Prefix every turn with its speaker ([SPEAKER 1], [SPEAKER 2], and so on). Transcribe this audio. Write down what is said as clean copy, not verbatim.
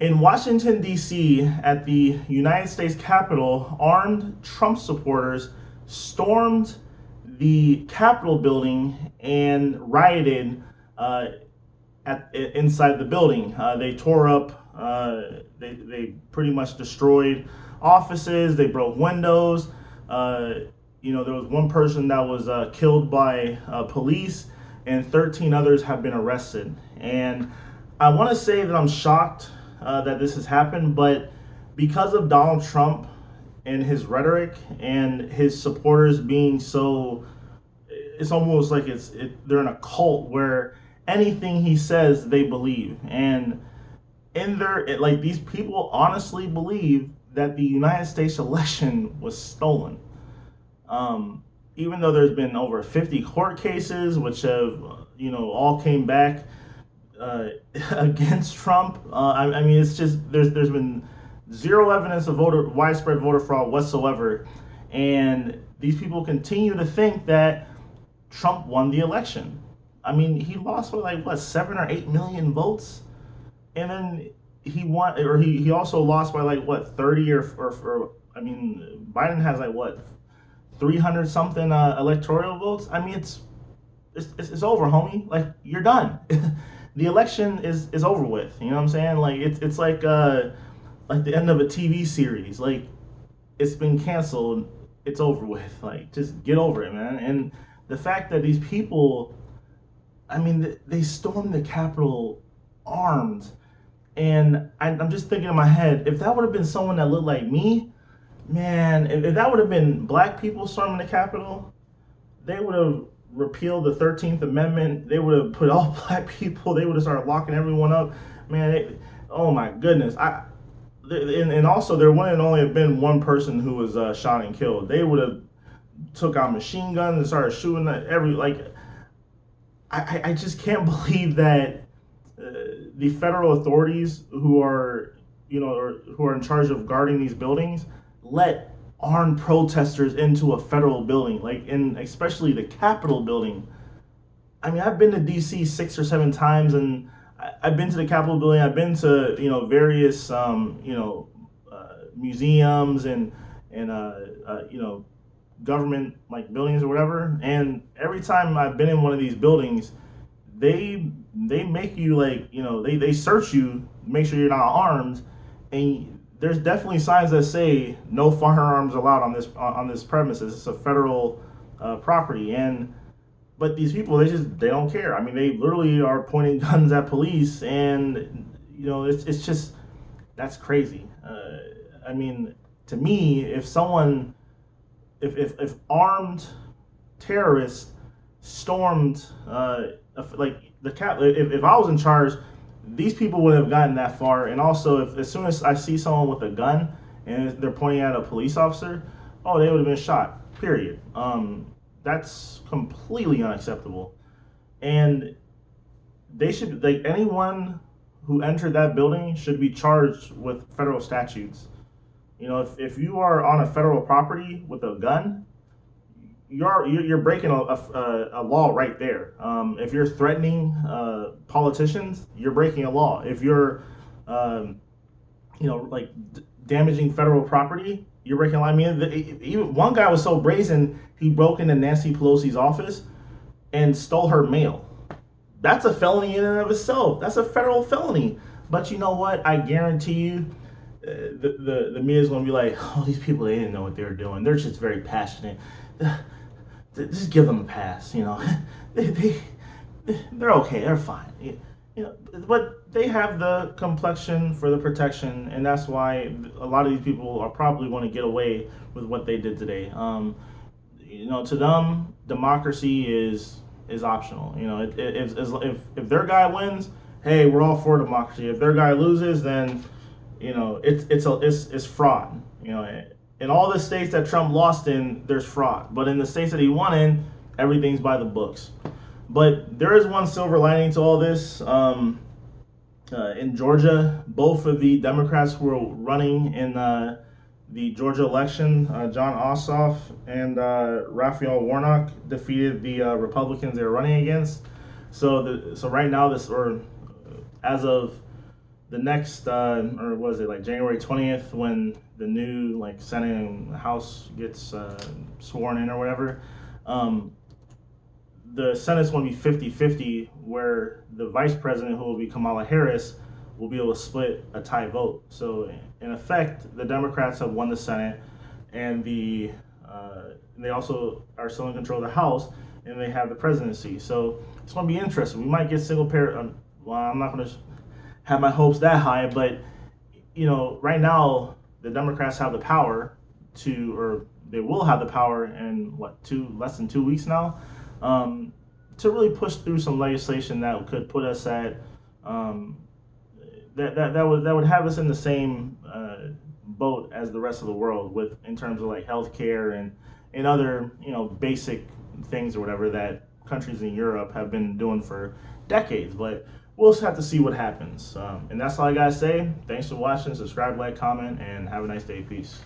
[SPEAKER 1] In Washington, D.C., at the United States Capitol, armed Trump supporters stormed the Capitol building and rioted inside the building. They tore up, they pretty much destroyed offices, they broke windows. There was one person that was killed by police, and 13 others have been arrested. And I want to say that I'm shocked that this has happened, but because of Donald Trump and his rhetoric and his supporters being so, it's almost like they're in a cult where anything he says they believe. And these people honestly believe that the United States election was stolen. Even though there's been over 50 court cases which have all came back against Trump. I mean, it's just there's been zero evidence of widespread voter fraud whatsoever, and these people continue to think that Trump won the election. I mean, he lost by 7 or 8 million votes, and then he won, or he also lost by 30 or I mean, Biden has 300 something electoral votes. I mean, it's over, homie. You're done. The election is over with. You know what I'm saying? It's like the end of a TV series. It's been canceled. It's over with. Just get over it, man. And the fact that these people, I mean, they stormed the Capitol armed, and I'm just thinking in my head, if that would have been someone that looked like me, man, if that would have been black people storming the Capitol, they would have repealed the 13th Amendment. They would have put all black people, they would have started locking everyone up. Man, oh my goodness. And also there wouldn't only have been one person who was shot and killed. They would have took out machine guns and started shooting at I just can't believe that the federal authorities who are in charge of guarding these buildings let armed protesters into a federal building, in especially the Capitol building. I mean, I've been to DC 6 or 7 times, and I've been to the Capitol building. I've been to various museums and government buildings or whatever. And every time I've been in one of these buildings, they make you they search you, make sure you're not armed, and there's definitely signs that say no firearms allowed on this premises. It's a federal property, but these people they don't care. I mean, they literally are pointing guns at police, and it's just, that's crazy. I mean, to me, if armed terrorists stormed if I was in charge, these people would have gotten that far. And also, as soon as I see someone with a gun and they're pointing at a police officer, oh, they would have been shot. Period. That's completely unacceptable. And they should, anyone who entered that building should be charged with federal statutes. If you are on a federal property with a gun, you're breaking a law right there. If you're threatening politicians, you're breaking a law. If you're damaging federal property, you're breaking a law. I mean, even one guy was so brazen, he broke into Nancy Pelosi's office and stole her mail. That's a felony in and of itself. That's a federal felony. But you know what? I guarantee you, the media is going to be like, oh, these people, they didn't know what they were doing. They're just very passionate. Just give them a pass, they're okay, they're fine, but they have the complexion for the protection, and that's why a lot of these people are probably going to get away with what they did today. To them, democracy is optional. If their guy wins, hey, we're all for democracy. If their guy loses, then it's fraud. In all the states that Trump lost in, there's fraud. But in the states that he won in, everything's by the books. But there is one silver lining to all this. In Georgia, both of the Democrats who were running in the Georgia election, John Ossoff and Raphael Warnock, defeated the Republicans they were running against. So right now, as of the next, or was it like January 20th when the new like Senate and House gets sworn in or whatever, the Senate's going to be 50-50, where the vice president, who will be Kamala Harris, will be able to split a tie vote. So in effect, the Democrats have won the Senate, and they also are still in control of the House, and they have the presidency. So it's going to be interesting. We might get single pair. Well, I'm not going to have my hopes that high, but right now the Democrats have the power or they will have the power in less than 2 weeks now, to really push through some legislation that could put us at that would have us in the same boat as the rest of the world, in terms of like healthcare and other basic things or whatever that countries in Europe have been doing for decades. But we'll just have to see what happens. And that's all I gotta say. Thanks for watching. Subscribe, like, comment, and have a nice day. Peace.